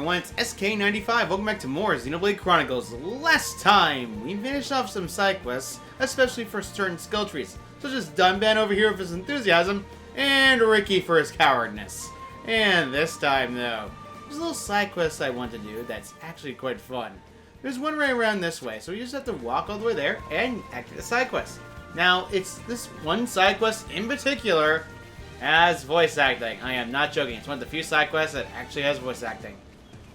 everyone, it's SK95. Welcome back to more Xenoblade Chronicles. Last time, we finished off some side quests, especially for certain skill trees, such as Dunban over here with his enthusiasm, and Ricky for his cowardness. And this time, though, there's a little side quest I want to do that's actually quite fun. There's one right around this way, so you just have to walk all the way there and activate the side quest. Now, it's this one side quest in particular has voice acting. I am not joking. It's one of the few side quests that actually has voice acting.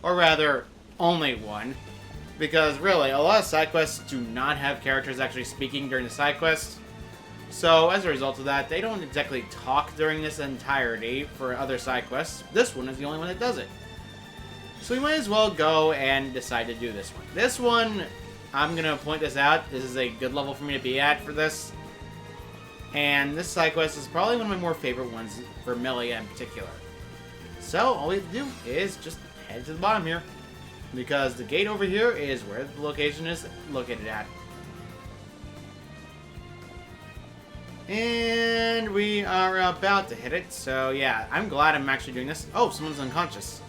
Or rather, only one. Because really, a lot of side quests do not have characters actually speaking during the side quest. So, as a result of that, they don't exactly talk during this entirety for other side quests. This one is the only one that does it. So we might as well go and decide to do this one. This one, I'm going to point this out. This is a good level for me to be at for this. And this side quest is probably one of my more favorite ones for Melia in particular. So, all we have to do is just head to the bottom here. Because the gate over here is where the location is located at. And we are about to hit it. So, yeah, I'm glad I'm actually doing this. Oh, someone's unconscious.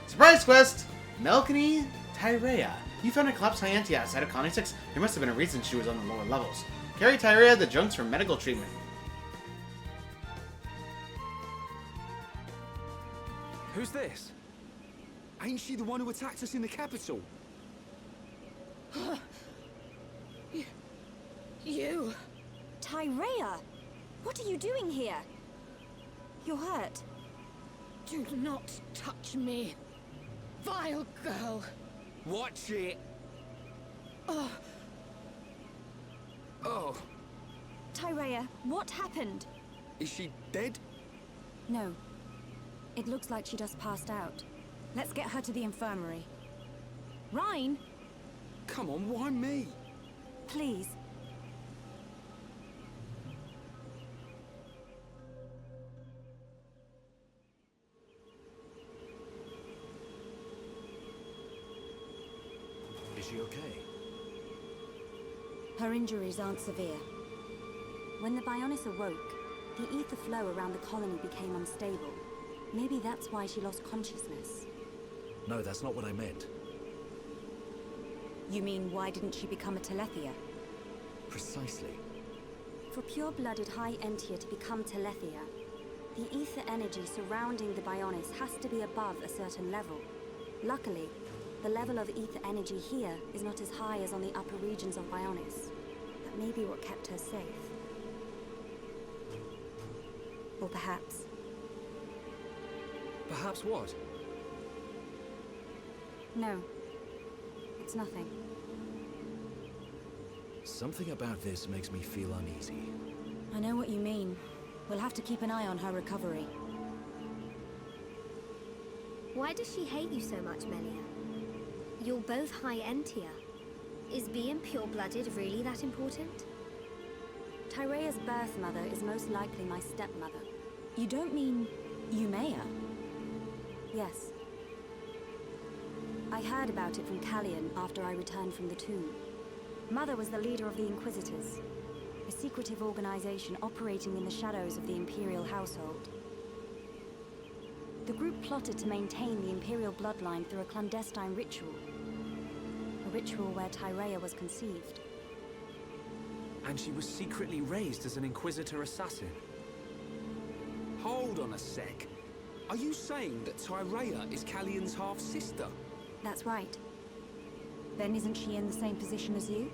Surprise quest! Melancholy, Tyrea. You found a collapsed Hyantia outside of Colony 6. There must have been a reason she was on the lower levels. Carry Tyrea the junks for medical treatment. Who's this? Ain't she the one who attacked us in the capital? You! Tyrea! What are you doing here? You're hurt. Do not touch me, vile girl! Watch it! Oh. Oh, Tyrea, what happened? is she dead? No. It looks like she just passed out. Let's get her to the infirmary. Rhine? Come on, why me? Please. Is she okay? Her injuries aren't severe. When the Bionis awoke, the ether flow around the colony became unstable. Maybe that's why she lost consciousness. No, that's not what I meant. You mean, why didn't she become a Telethia? Precisely. For pure-blooded High Entia to become Telethia, the ether energy surrounding the Bionis has to be above a certain level. Luckily, the level of ether energy here is not as high as on the upper regions of Bionis. That may be what kept her safe. Or perhaps... Perhaps what? No. It's nothing. Something about this makes me feel uneasy. I know what you mean. We'll have to keep an eye on her recovery. Why does she hate you so much, Melia? You're both High Entia. Is being pure-blooded really that important? Tyrea's birth mother is most likely my stepmother. You don't mean Umea? Yes. I heard about it from Callian after I returned from the tomb. Mother was the leader of the Inquisitors, a secretive organization operating in the shadows of the Imperial household. The group plotted to maintain the Imperial bloodline through a clandestine ritual. A ritual where Tyrea was conceived. And she was secretly raised as an Inquisitor assassin. Hold on a sec. Are you saying that Tyrea is Callian's half-sister? That's right. Then isn't she in the same position as you?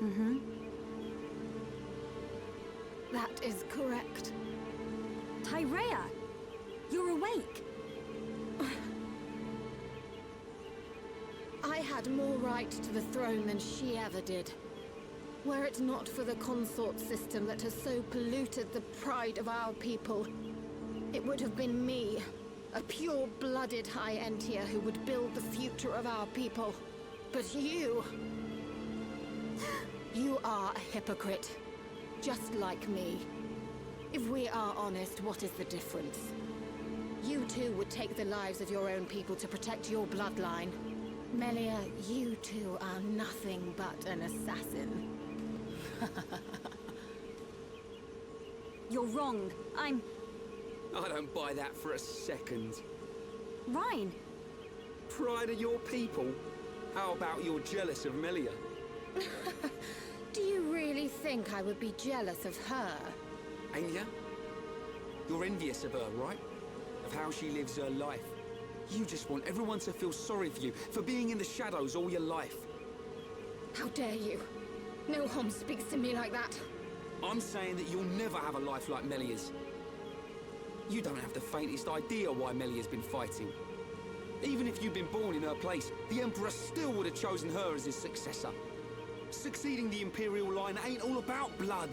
Mm-hmm. That is correct. Tyrea! You're awake! I had more right to the throne than she ever did. Were it not for the consort system that has so polluted the pride of our people, it would have been me, a pure-blooded High Entia who would build the future of our people. But you... You are a hypocrite. Just like me. If we are honest, what is the difference? You too would take the lives of your own people to protect your bloodline. Melia, you too are nothing but an assassin. You're wrong. I don't buy that for a second. Rhine. Pride of your people? How about you're jealous of Melia? Do you really think I would be jealous of her? Ain't ya? You're envious of her, right? Of how she lives her life. You just want everyone to feel sorry for you, for being in the shadows all your life. How dare you? No Hom speaks to me like that. I'm saying that you'll never have a life like Melia's. You don't have the faintest idea why Melia's been fighting. Even if you'd been born in her place, the Emperor still would have chosen her as his successor. Succeeding the Imperial line ain't all about blood.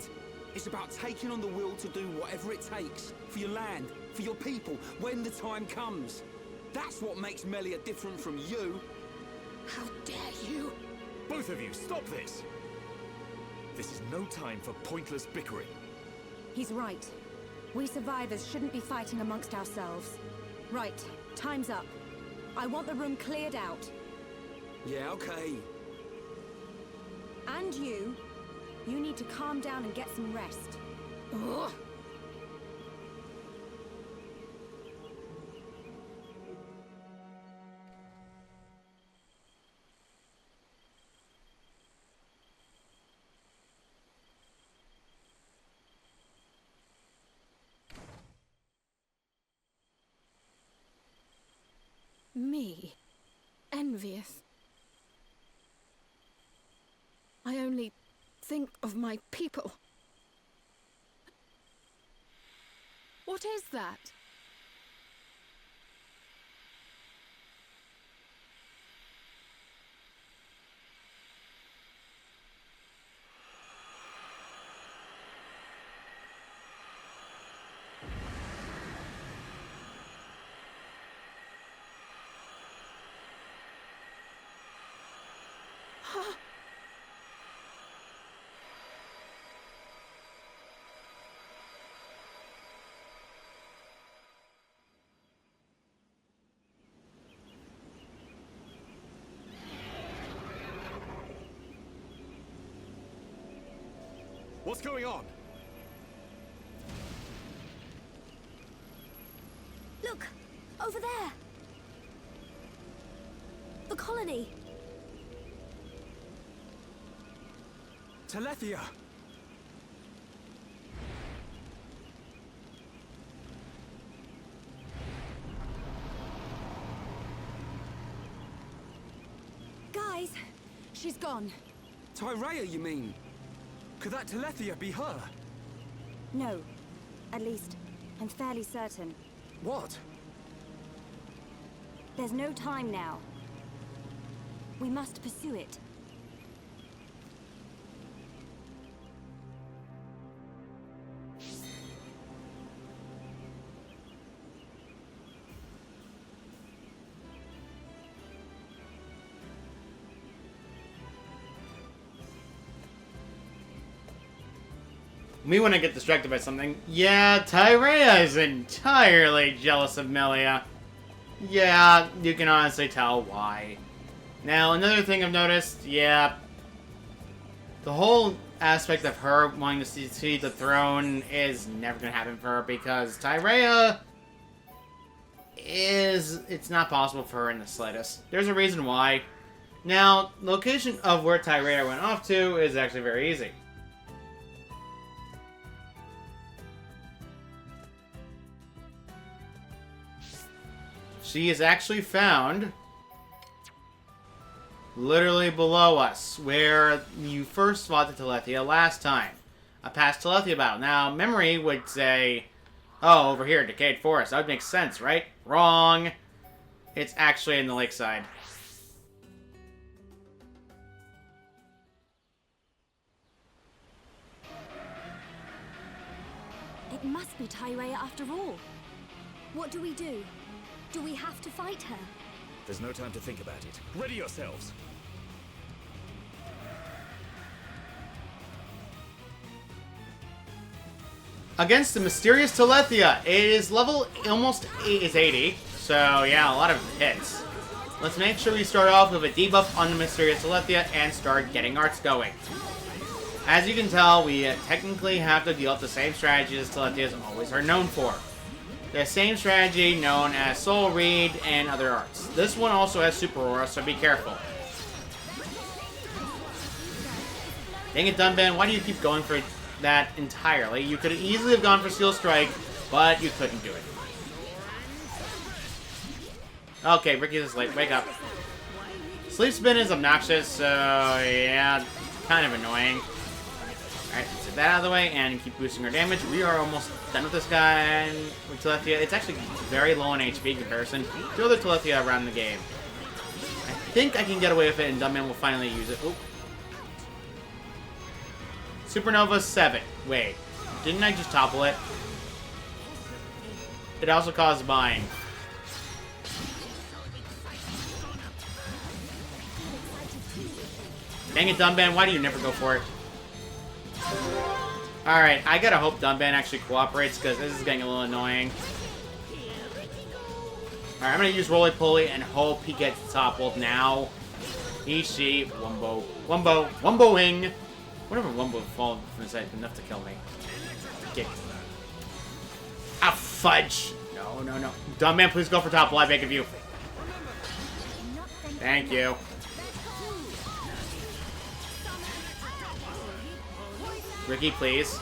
It's about taking on the will to do whatever it takes. For your land, for your people, when the time comes. That's what makes Melia different from you. How dare you? Both of you, stop this! This is no time for pointless bickering. He's right. We survivors shouldn't be fighting amongst ourselves. Right, time's up. I want the room cleared out. Yeah, okay. And you need to calm down and get some rest. Ugh. Me? Envious? I only think of my people. What is that? What's going on? Look! Over there! The colony! Tyrea! Guys, she's gone. Tyrea, you mean? Could that Tyrea be her? No. At least, I'm fairly certain. What? There's no time now. We must pursue it. Me when I get distracted by something. Yeah, Tyrea is entirely jealous of Melia. Yeah, you can honestly tell why. Now, another thing I've noticed, yeah, the whole aspect of her wanting to succeed the throne is never going to happen for her because Tyrea it's not possible for her in the slightest. There's a reason why. Now, location of where Tyrea went off to is actually very easy. She is actually found literally below us, where you first fought the Tyrea last time. A past Tyrea battle. Now, memory would say, oh, over here, Decayed Forest. That would make sense, right? Wrong. It's actually in the lakeside. It must be Tyrea after all. What do we do? Do we have to fight her? There's no time to think about it. Ready yourselves! Against the mysterious Tyrea, it is level almost 80, so yeah, a lot of hits. Let's make sure we start off with a debuff on the mysterious Tyrea and start getting arts going. As you can tell, we technically have to deal with the same strategies Tyreas always are known for. The same strategy known as Soul Read and other arts. This one also has Super Aura, so be careful. Dang it, Dunban, why do you keep going for that entirely? You could easily have gone for Steel Strike, but you couldn't do it. Okay, Ricky's asleep. Wake up. Sleep Spin is obnoxious, so yeah, kind of annoying. Alright, let's get that out of the way and keep boosting our damage. We are almost done with this guy with Telethia. It's actually very low on HP in comparison to other Telethia around the game. I think I can get away with it, and Dumbman will finally use it. Oop. Supernova 7. Wait, didn't I just topple it? It also caused mine. Dang it, Dunban, why do you never go for it? Alright, I gotta hope Dunban actually cooperates, because this is getting a little annoying. Alright, I'm gonna use Roly Poly and hope he gets toppled now. He, Wumbo. Wumboing! Whatever Wumbo would fall from the side enough to kill me. Okay. Ah, fudge! No. Dunban, please go for topple, I beg of you. Thank you. Ricky, please.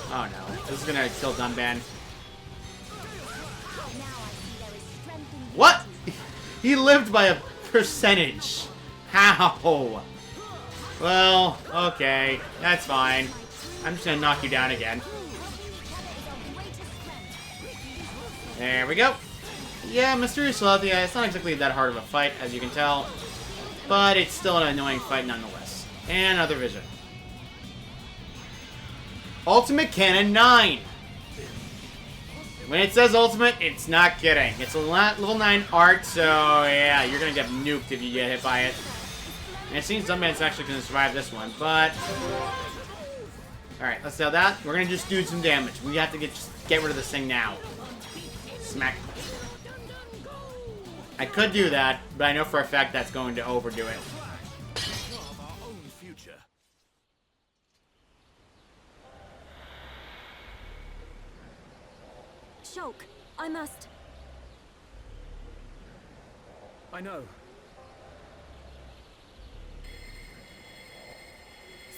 Oh no, this is gonna kill Dunban. What? He lived by a percentage. How? Well, okay, that's fine. I'm just gonna knock you down again. There we go. Yeah, Mysterious Telethia, it's not exactly that hard of a fight, as you can tell. But it's still an annoying fight nonetheless. And another vision. Ultimate Cannon 9. When it says ultimate, it's not kidding. It's a level 9 art, so yeah, you're gonna get nuked if you get hit by it. And it seems Dunban's actually gonna survive this one, but... Alright, let's do that. We're gonna just do some damage. We have to get rid of this thing now. Smack. I could do that, but I know for a fact that's going to overdo it. Shulk, I must... I know.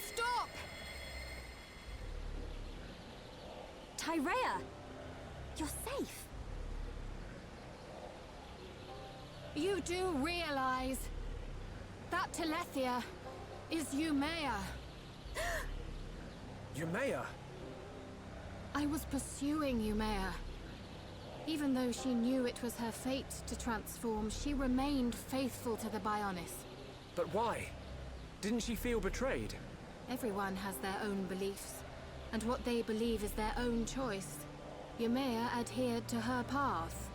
Stop! Tyrea! You're safe! You do realize that Telethia is Umea. Umea? I was pursuing Umea. Even though she knew it was her fate to transform, she remained faithful to the Bionis. But why? Didn't she feel betrayed? Everyone has their own beliefs, and what they believe is their own choice. Umea adhered to her path.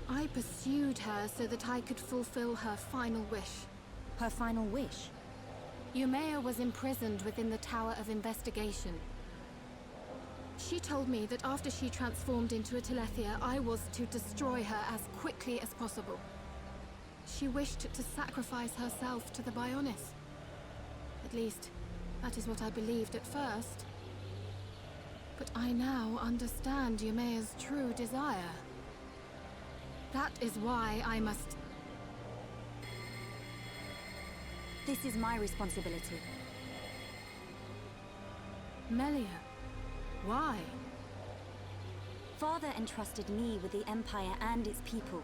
I pursued her so that I could fulfill her final wish. Her final wish? Umea was imprisoned within the Tower of Investigation. She told me that after she transformed into a Telethia, I was to destroy her as quickly as possible. She wished to sacrifice herself to the Bionis. At least, that is what I believed at first. But I now understand Umea's true desire. That is why I must... This is my responsibility. Melia, why? Father entrusted me with the Empire and its people.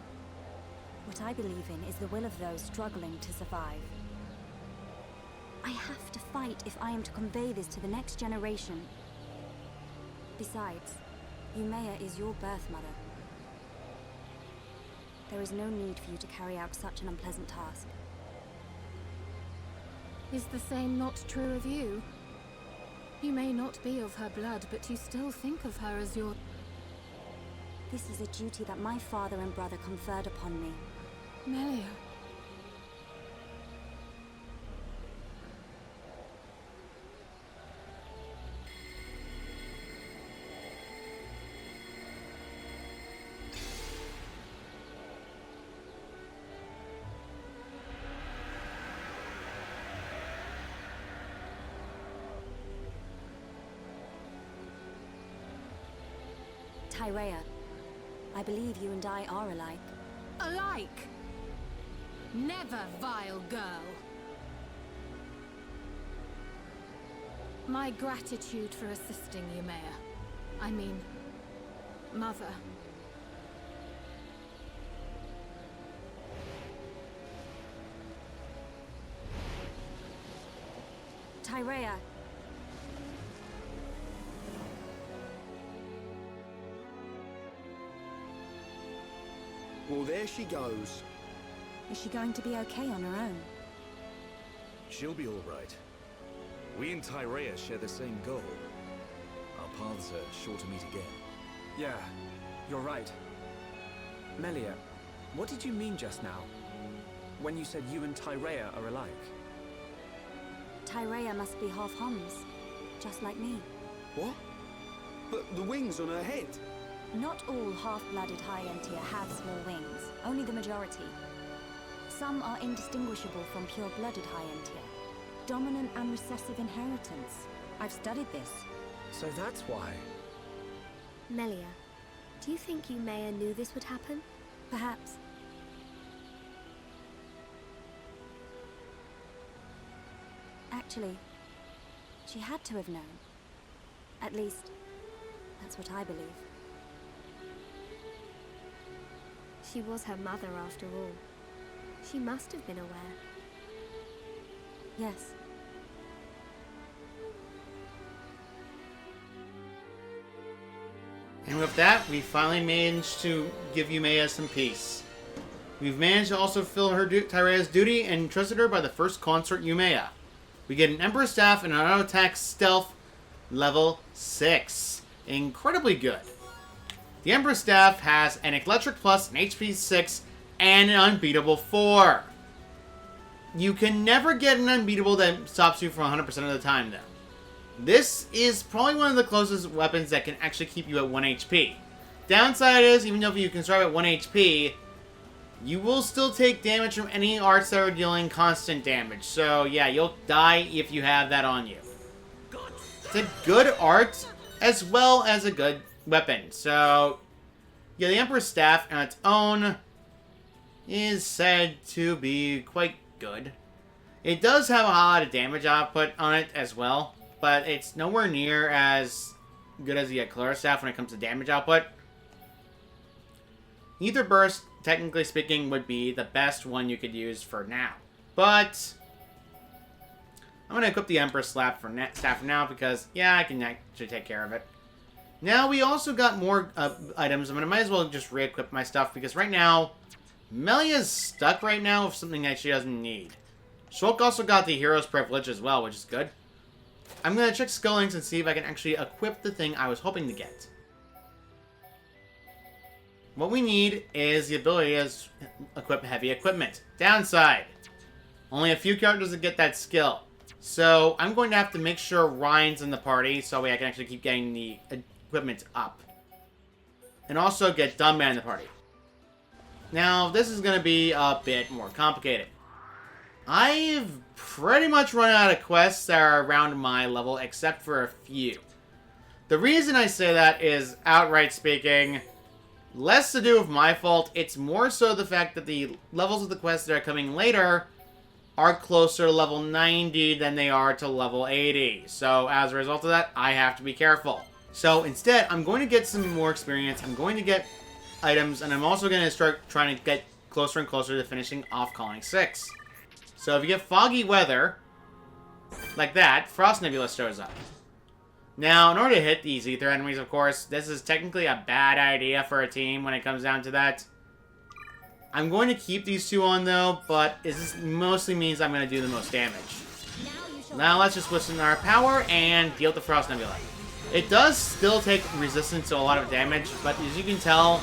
What I believe in is the will of those struggling to survive. I have to fight if I am to convey this to the next generation. Besides, Umea is your birth mother. There is no need for you to carry out such an unpleasant task. Is the same not true of you? You may not be of her blood, but you still think of her as your... This is a duty that my father and brother conferred upon me. Melia. Tyrea. I believe you and I are alike. Alike? Never, vile girl. My gratitude for assisting you, Mayor. I mean, Mother. Tyrea. Well, there she goes. Is she going to be okay on her own? She'll be all right. We and Tyrea share the same goal. Our paths are sure to meet again. Yeah, you're right. Melia, what did you mean just now? When you said you and Tyrea are alike? Tyrea must be half Homs, just like me. What? But the wings on her head. Not all half-blooded High-Entier have small wings, only the majority. Some are indistinguishable from pure-blooded High-Entier. Dominant and recessive inheritance. I've studied this. So that's why. Melia, do you think Yumea knew this would happen? Perhaps. Actually, she had to have known. At least, that's what I believe. She was her mother after all. She must have been aware. Yes. And with that, we finally managed to give Yumea some peace. We've managed to also fill her Tyrea's duty and entrusted her by the first consort Yumea. We get an Emperor Staff and an auto attack stealth level 6. Incredibly good. The Emperor Staff has an Electric Plus, an HP 6, and an Unbeatable 4. You can never get an Unbeatable that stops you for 100% of the time, though. This is probably one of the closest weapons that can actually keep you at 1 HP. Downside is, even though you can start at 1 HP, you will still take damage from any arts that are dealing constant damage. So, yeah, you'll die if you have that on you. It's a good art, as well as a good weapon. So, yeah, the Emperor's Staff on its own is said to be quite good. It does have a lot of damage output on it as well, but it's nowhere near as good as the Clara Staff when it comes to damage output. Ether Burst, technically speaking, would be the best one you could use for now. But I'm going to equip the Emperor's Staff for now because, yeah, I can actually take care of it. Now, we also got more items. I might as well just re-equip my stuff because right now, Melia's stuck right now with something that she doesn't need. Shulk also got the Hero's Privilege as well, which is good. I'm going to check skill links and see if I can actually equip the thing I was hoping to get. What we need is the ability to equip heavy equipment. Downside, only a few characters that get that skill. So I'm going to have to make sure Ryan's in the party so I can actually keep getting the equipment up. And also get Dumbman in the party. Now, this is going to be a bit more complicated. I've pretty much run out of quests that are around my level, except for a few. The reason I say that is, outright speaking, less to do with my fault. It's more so the fact that the levels of the quests that are coming later are closer to level 90 than they are to level 80. So, as a result of that, I have to be careful. So, instead, I'm going to get some more experience. I'm going to get items, and I'm also going to start trying to get closer and closer to finishing off Colony 6. So if you get foggy weather, like that, Frost Nebula shows up. Now, in order to hit these Ether enemies, of course, this is technically a bad idea for a team when it comes down to that. I'm going to keep these two on, though, but this mostly means I'm going to do the most damage. Now let's just listen to our power and deal with the Frost Nebula. It does still take resistance to a lot of damage, but as you can tell,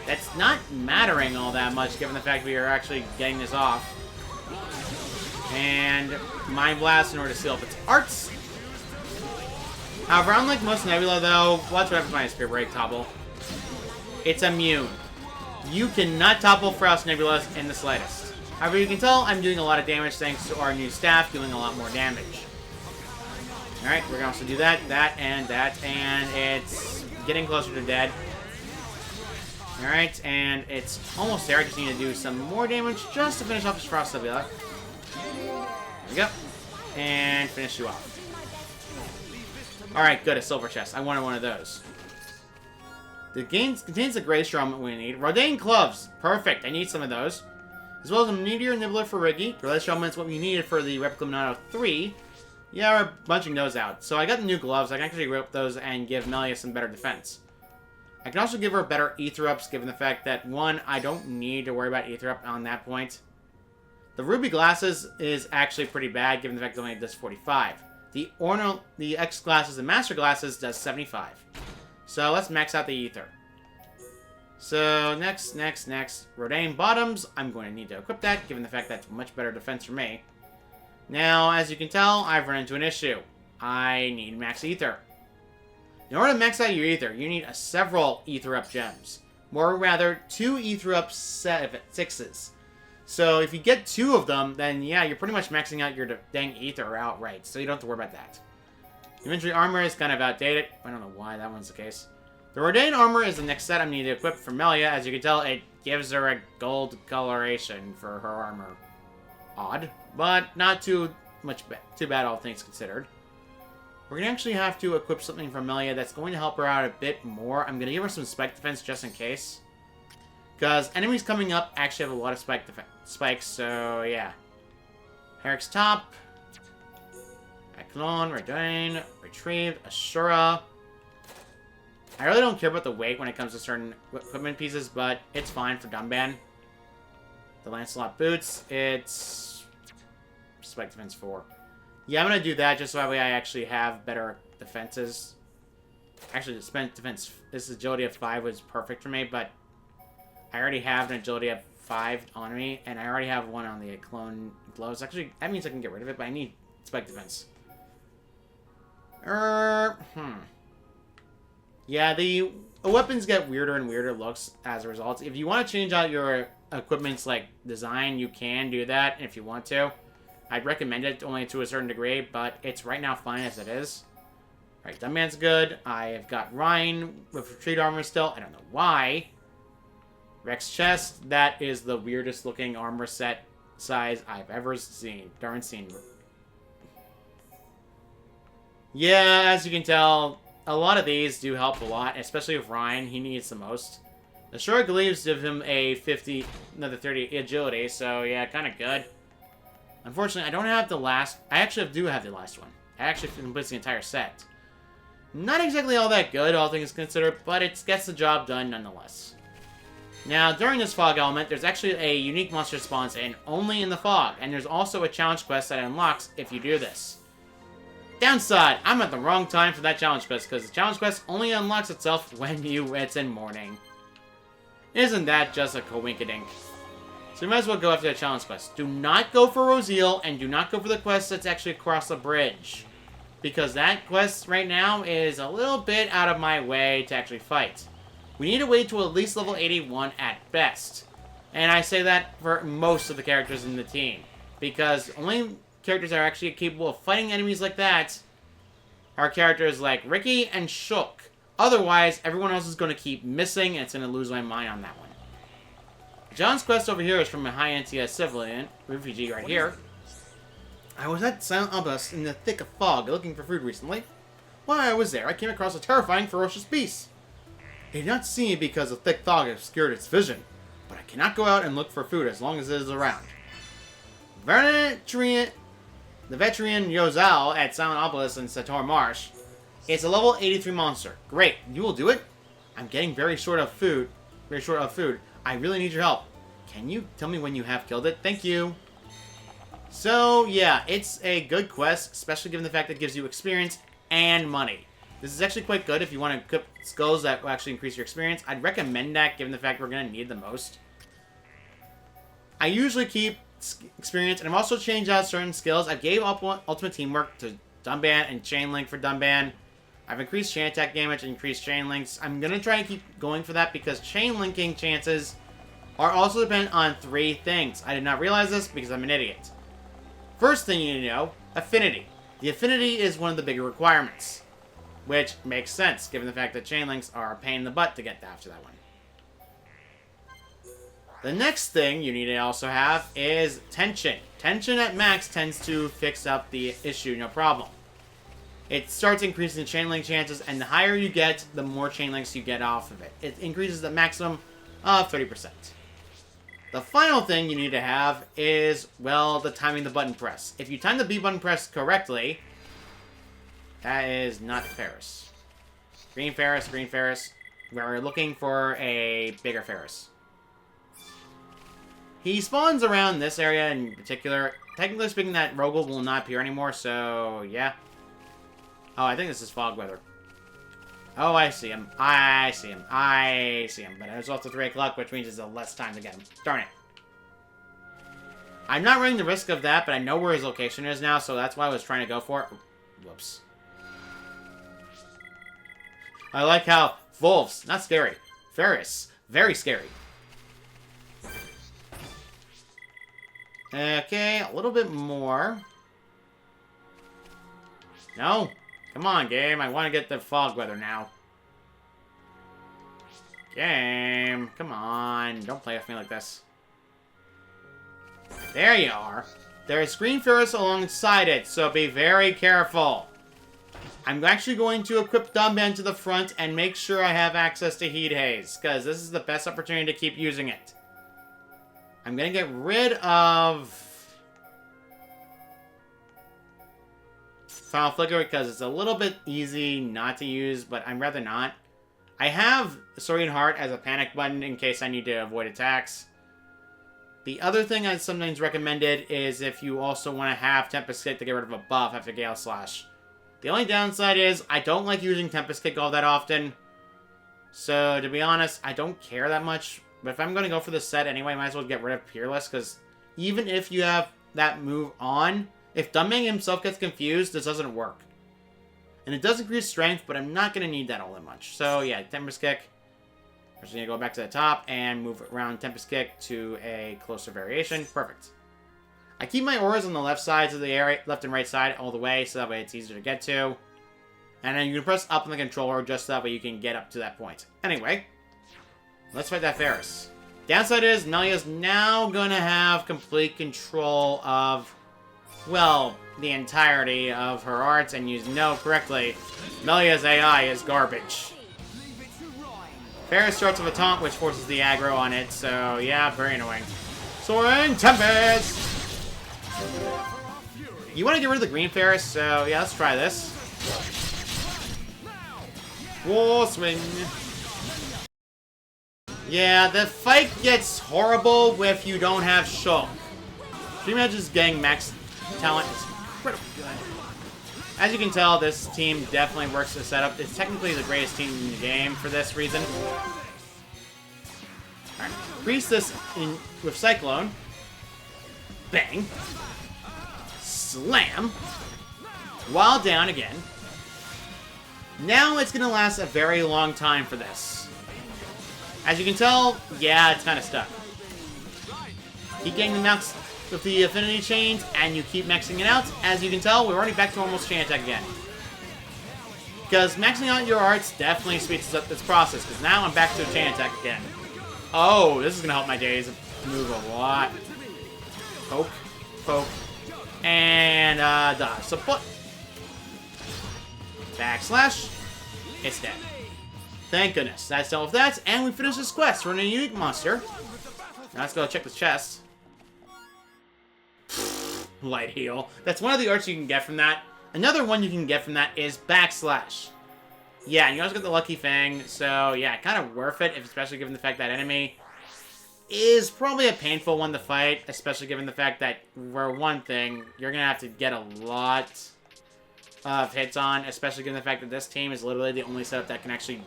that's not mattering all that much, given the fact we are actually getting this off. And Mind Blast in order to seal up its arts. However, unlike most Nebula, though, watch what happens when my Spirit Break topple. It's immune. You cannot topple Frost Nebulas in the slightest. However, you can tell I'm doing a lot of damage thanks to our new staff doing a lot more damage. Alright, we're going to also do that, and it's getting closer to dead. Alright, and it's almost there. I just need to do some more damage just to finish off this Frost Nebula. There we go. And finish you off. Alright, good. A silver chest. I wanted one of those. The game contains the gray strum we need. Rodane gloves. Perfect. I need some of those. As well as a meteor nibbler for Ricky. The red strum is what we needed for the Replica Monado 3. Yeah, we're bunching those out. So I got the new gloves. I can actually rip those and give Melia some better defense. I can also give her better ether ups, given the fact that, one, I don't need to worry about ether up on that point. The ruby glasses is actually pretty bad, given the fact that it only does 45. The X glasses and master glasses does 75. So let's max out the ether. So next. Rodane bottoms. I'm going to need to equip that, given the fact that's much better defense for me. Now, as you can tell, I've run into an issue. I need max ether. In order to max out your ether, you need several ether up gems. More rather, 2 ether up 6s. So if you get 2 of them, then yeah, you're pretty much maxing out your dang ether outright. So you don't have to worry about that. Inventory armor is kind of outdated. I don't know why that one's the case. The Rodane armor is the next set I need to equip for Melia. As you can tell, it gives her a gold coloration for her armor. Odd, but not too bad, all things considered. We're going to actually have to equip something for Melia that's going to help her out a bit more. I'm going to give her some spike defense just in case. Because enemies coming up actually have a lot of spikes, so yeah. Eric's top. Clone, Rodane, Retrieved, Ashura. I really don't care about the weight when it comes to certain equipment pieces, but it's fine for Dunban. The Lancelot boots, it's spike defense 4. Yeah, I'm going to do that just so that way I actually have better defenses. Actually, the spent defense, this agility of 5 was perfect for me, but I already have an agility of 5 on me, and I already have one on the clone gloves. Actually, that means I can get rid of it, but I need spike defense. Yeah, the weapons get weirder and weirder looks as a result. If you want to change out your equipment's, like, design, you can do that if you want to. I'd recommend it only to a certain degree, but it's right now fine as it is. Alright, Dunban's good. I have got Ryan with retreat armor still. I don't know why. Rex chest. That is the weirdest looking armor set size I've ever seen. Darn seen. Yeah, as you can tell, a lot of these do help a lot, especially with Ryan. He needs the most. The short glaives give him a 50, another 30 agility, so yeah, kind of good. Unfortunately, I don't have the last... I actually do have the last one. I actually completed the entire set. Not exactly all that good, all things considered, but it gets the job done nonetheless. Now, during this fog element, there's actually a unique monster spawns in only in the fog, and there's also a challenge quest that unlocks if you do this. Downside, I'm at the wrong time for that challenge quest, because the challenge quest only unlocks itself when it's in morning. Isn't that just a coinkydink? So you might as well go after the challenge quest. Do not go for Rosiel, and do not go for the quest that's actually across the bridge. Because that quest right now is a little bit out of my way to actually fight. We need to wait to at least level 81 at best. And I say that for most of the characters in the team. Because only characters that are actually capable of fighting enemies like that are characters like Ricky and Shook. Otherwise, everyone else is going to keep missing, and it's going to lose my mind on that one. John's quest over here is from a high NTS civilian refugee right here. I was at Silent Obelisk in the thick of fog looking for food recently. While I was there, I came across a terrifying, ferocious beast. It did not see me because the thick fog obscured its vision, but I cannot go out and look for food as long as it is around. The veteran Yozal at Silent Obelisk in Sator Marsh. It's a level 83 monster. Great, you will do it? I'm getting very short of food. I really need your help. Can you tell me when you have killed it? Thank you. So, yeah, it's a good quest, especially given the fact that it gives you experience and money. This is actually quite good if you want to equip skills that will actually increase your experience. I'd recommend that, given the fact we're going to need the most. I usually keep experience, and I've also changed out certain skills. I gave up Ultimate Teamwork to Dunban and Chain Link for Dunban. I've increased chain attack damage and increased chain links. I'm going to try and keep going for that because chain linking chances are also dependent on 3 things. I did not realize this because I'm an idiot. First thing you need to know, affinity. The affinity is one of the bigger requirements, which makes sense given the fact that chain links are a pain in the butt to get after that one. The next thing you need to also have is tension. Tension at max tends to fix up the issue, no problem. It starts increasing the chain link chances, and the higher you get, the more chain links you get off of it. It increases the maximum of 30%. The final thing you need to have is, well, the timing the button press. If you time the B button press correctly, that is not Ferris. Green Ferris, green Ferris. We're looking for a bigger Ferris. He spawns around this area in particular. Technically speaking, that Rogel will not appear anymore, so yeah. Oh, I think this is fog weather. Oh, I see him. I see him. I see him. But it's also 3 o'clock, which means it's less time to get him. Darn it. I'm not running the risk of that, but I know where his location is now, so that's why I was trying to go for it. Whoops. I like how Wolves, not scary. Ferris, very scary. Okay, a little bit more. No. Come on, game. I want to get the fog weather now. Game. Come on. Don't play with me like this. There you are. There's green Ferris alongside it, so be very careful. I'm actually going to equip Dumbband to the front and make sure I have access to Heat Haze, because this is the best opportunity to keep using it. I'm going to get rid of Final Flicker because it's a little bit easy not to use, but I'd rather not. I have Soaring Heart as a panic button in case I need to avoid attacks. The other thing I sometimes recommended is if you also want to have Tempest Kick to get rid of a buff after Gale Slash. The only downside is I don't like using Tempest Kick all that often. So, to be honest, I don't care that much. But if I'm going to go for this set anyway, I might as well get rid of Peerless, because even if you have that move on, if Dumbang himself gets confused, this doesn't work. And it does increase strength, but I'm not going to need that all that much. So, yeah, Tempest Kick. I'm just going to go back to the top and move around Tempest Kick to a closer variation. Perfect. I keep my auras on the left sides of the area, left and right side all the way, so that way it's easier to get to. And then you can press up on the controller just so that way you can get up to that point. Anyway, let's fight that Ferris. Downside is Melia's now going to have complete control of, well, the entirety of her arts, and you know correctly, Melia's AI is garbage. Ferris starts with a taunt, which forces the aggro on it, so yeah, very annoying. Soaring Tempest! You want to get rid of the green Ferris, so yeah, let's try this. War Swing. Yeah, the fight gets horrible if you don't have Shulk. Dream Edge's getting max talent is incredibly good. As you can tell, this team definitely works the setup. It's technically the greatest team in the game for this reason. Alright, increase this in with Cyclone. Bang. Slam. While down again. Now it's going to last a very long time for this. As you can tell, yeah, it's kind of stuck. Keep getting the max with the affinity chains, and you keep maxing it out. As you can tell, we're already back to almost chain attack again. Because maxing out your arts definitely speeds up this process, because now I'm back to a chain attack again. Oh, this is going to help my days move a lot. Poke, poke, and dodge. So, backslash, it's dead. Thank goodness. That's all of that, and we finished this quest. We're in a unique monster. Now let's go check the chest. Light heal. That's one of the arts you can get from that. Another one you can get from that is backslash. Yeah, and you also get the lucky fang, so yeah, kind of worth it, especially given the fact that enemy is probably a painful one to fight, especially given the fact that, for one thing, you're going to have to get a lot of hits on, especially given the fact that this team is literally the only setup that can actually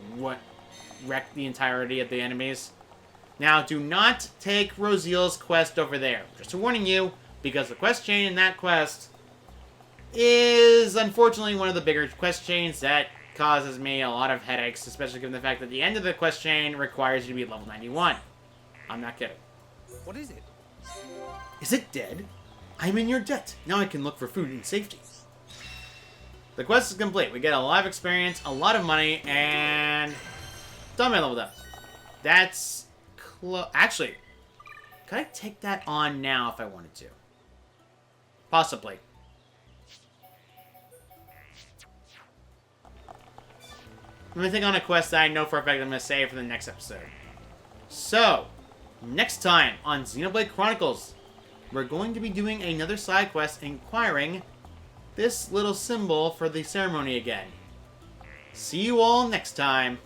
wreck the entirety of the enemies. Now, do not take Roseal's quest over there. Just warning you, because the quest chain in that quest is, unfortunately, one of the bigger quest chains that causes me a lot of headaches, especially given the fact that the end of the quest chain requires you to be level 91. I'm not kidding. What is it? Is it dead? I'm in your debt. Now I can look for food in safety. The quest is complete. We get a lot of experience, a lot of money, and Dumbband leveled up. That's actually, Could I take that on now if I wanted to? Possibly. Let me think on a quest that I know for a fact I'm going to save for the next episode. So, next time on Xenoblade Chronicles, we're going to be doing another side quest inquiring this little symbol for the ceremony again. See you all next time.